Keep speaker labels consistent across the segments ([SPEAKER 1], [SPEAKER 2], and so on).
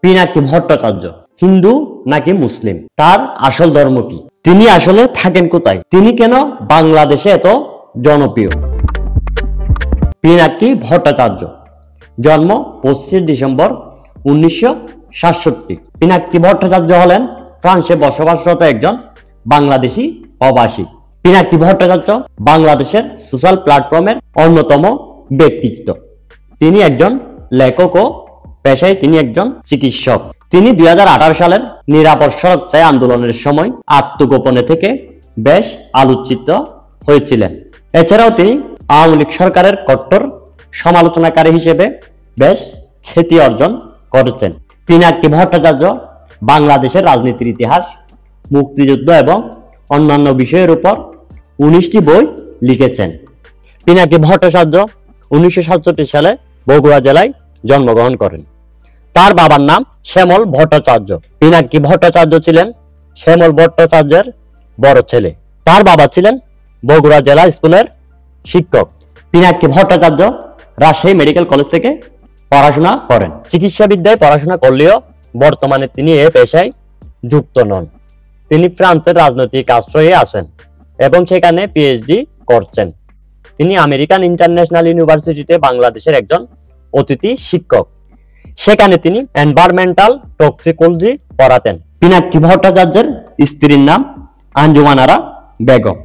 [SPEAKER 1] পিনাকি ভট্টাচার্য হিন্দু নাকি মুসলিম? তার আসল ধর্ম কি? তিনি আসলে থাকেন কোথায়? তিনি কেন বাংলাদেশে এত জনপ্রিয়? পিনাকি ভট্টাচার্য জন্ম 25 ডিসেম্বর 1967। পিনাকি ভট্টাচার্য হলেন ফ্রান্সে বসবাসরত একজন বাংলাদেশি প্রবাসী। পিনাকি ভট্টাচার্য বাংলাদেশের সোশ্যাল প্ল্যাটফর্মের অন্যতম ব্যক্তিত্ব। তিনি একজন লেখক ও পেশায় তিনি একজন চিকিৎসক। তিনি 2018 সালের নিরাপদ সড়ক চাই আন্দোলনের সময় আত্মগোপনে থেকে বেশ আলোচিত হয়েছিলেন। এছাড়াও তিনি আওয়ামী লীগ সরকারের কট্টর সমালোচনাকারী হিসেবে বেশ খ্যাতি অর্জন করেছেন। পিনাকি ভট্টাচার্য বাংলাদেশের রাজনীতির ইতিহাস, মুক্তিযুদ্ধ এবং অন্যান্য বিষয়ের উপর 19টি বই লিখেছেন। পিনাকি ভট্টাচার্য 1967 সালে বগুড়া জেলায় জন্মগ্রহণ করেন। তার বাবার নাম শ্যামল ভট্টাচার্য। পিনাকি ভট্টাচার্য ছিলেন শ্যামল ভট্টাচার্যের বড় ছেলে। তার বাবা ছিলেন বগুড়া জেলা স্কুলের শিক্ষক। পিনাকি ভট্টাচার্য রাজশাহী মেডিকেল কলেজ থেকে পড়াশোনা করেন। চিকিৎসা বিদ্যায় পড়াশোনা করলেও বর্তমানে তিনি এ পেশায় যুক্ত নন। তিনি ফ্রান্সের রাজনৈতিক আশ্রয়ে আছেন এবং সেখানে পিএইচডি করছেন। তিনি আমেরিকান ইন্টারন্যাশনাল ইউনিভার্সিটিতে বাংলাদেশের একজন অতিথি শিক্ষক। সেখানে তিনি এনভায়রনমেন্টাল টক্সিকোলজি পড়াতেন। পিনাকি ভট্টাচার্যের স্ত্রীর নাম আঞ্জুমান আরা বেগম।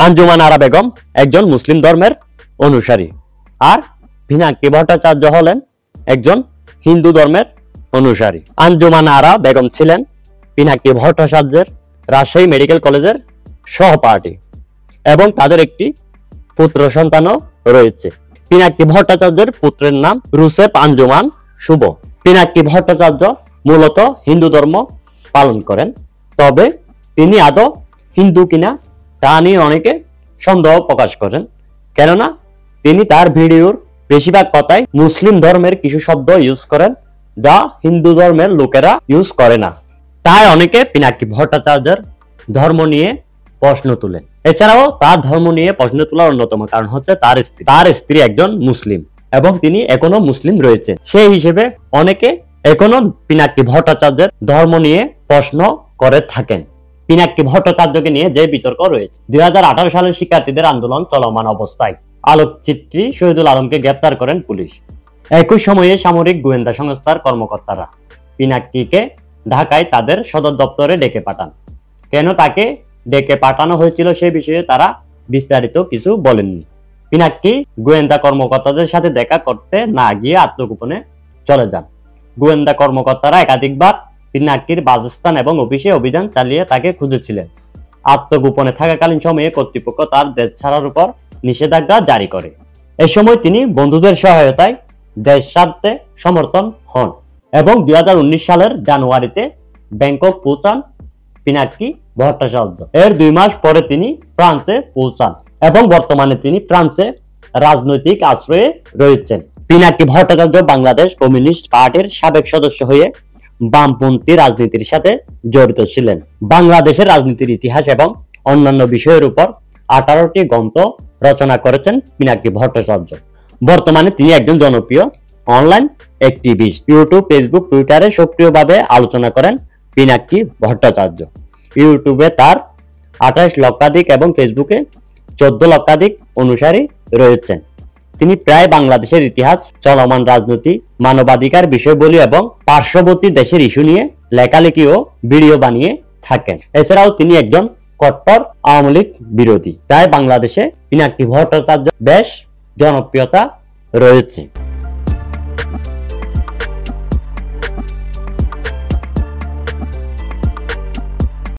[SPEAKER 1] আঞ্জুমান আরা বেগম একজন মুসলিম ধর্মের অনুসারী, আর পিনাকি ভট্টাচার্য হলেন একজন হিন্দু ধর্মের অনুসারী। আঞ্জুমান আরা বেগম ছিলেন পিনাকি ভট্টাচার্যের রাজশাহী মেডিকেল কলেজের সহপাঠী এবং তাদের একটি পুত্র সন্তানও রয়েছে। পিনাকি ভট্টাচার্যের পুত্রের নাম রুসেফ আঞ্জুমান শুভ। পিনাকি ভট্টাচার্য মূলত হিন্দু ধর্ম পালন করেন, তবে তিনি আদৌ হিন্দু কিনা তা নিয়ে অনেকে সন্দেহ প্রকাশ করেন, কেননা তিনি তার ভিডিওর বেশিরভাগ কথায় মুসলিম ধর্মের কিছু শব্দ ইউজ করেন যা হিন্দু ধর্মের লোকেরা ইউজ করে না। তাই অনেকে পিনাকি ভট্টাচার্যের ধর্ম নিয়ে প্রশ্ন তুলেন। এছাড়াও তার ধর্ম নিয়ে প্রশ্ন তোলার অন্যতম কারণ হচ্ছে তার স্ত্রী একজন মুসলিম এবং তিনি এখনো মুসলিম রয়েছেন। সেই হিসেবে অনেকে এখনো পিনাকি ভট্টাচার্যের ধর্ম নিয়ে প্রশ্ন করে থাকেন। পিনাকি ভট্টাচার্যকে নিয়ে যে বিতর্ক রয়েছে, 2018 সালের শিক্ষার্থীদের আন্দোলন চলমান অবস্থায় আলোকচিত্রী শহীদুল আলমকে গ্রেপ্তার করেন পুলিশ। একই সময়ে সামরিক গোয়েন্দা সংস্থার কর্মকর্তারা পিনাকিকে ঢাকায় তাদের সদর দপ্তরে ডেকে পাঠান। কেন তাকে ডেকে পাঠানো হয়েছিল সে বিষয়ে তারা বিস্তারিত কিছু বলেননি। পিনাকি গোয়েন্দা কর্মকর্তাদের সাথে দেখা করতে না গিয়ে আত্মগোপনে চলে যান। গোয়েন্দা কর্মকর্তারা একাধিকবার পিনাকির বাসস্থান এবং অফিসে অভিযান চালিয়ে তাকে খুঁজেছিলেন। আত্মগোপনে থাকাকালীন সময়ে কর্তৃপক্ষ তার দেশ ছাড়ার উপর নিষেধাজ্ঞা জারি করে। এ সময় তিনি বন্ধুদের সহায়তায় দেশ ছাড়তে সমর্থন হন এবং 2019 সালের জানুয়ারিতে ব্যাংকক পৌঁছান পিনাকি ভট্টাচার্য। এর 2 মাস পরে তিনি ফ্রান্সে পৌঁছান এবং বর্তমানে তিনি ফ্রান্সে রাজনৈতিক আশ্রয়ে রয়েছেন। পিনাকি ভট্টাচার্য বাংলাদেশ কমিউনিস্ট পার্টির সাবেক সদস্য হয়ে বামপন্থী রাজনীতির সাথে জড়িত ছিলেন। বাংলাদেশের রাজনীতির ইতিহাস এবং অন্যান্য বিষয়ের উপর 18টি গ্রন্থ রচনা করেছেন পিনাকি ভট্টাচার্য। বর্তমানে তিনি একজন জনপ্রিয় অনলাইন অ্যাক্টিভিস্ট। ইউটিউব, ফেসবুক, টুইটারে সক্রিয়ভাবে আলোচনা করেন পিনাকি ভট্টাচার্য। ইউটিউবে তার 28 লক্ষাধিক এবং ফেসবুকে 14 লক্ষাধিক অনুসারী রয়েছেন। তিনি প্রায় বাংলাদেশের ইতিহাস, চলমান রাজনীতি, মানবাধিকার বিষয়বলি এবং পার্শ্ববর্তী দেশের ইস্যু নিয়ে লেখালেখি ও ভিডিও বানিয়ে থাকেন। এছাড়াও তিনি একজন কট্টর আওয়ামী লীগ বিরোধী। তাই বাংলাদেশে পিনাকি ভট্টাচার্য বেশ জনপ্রিয়তা রয়েছে।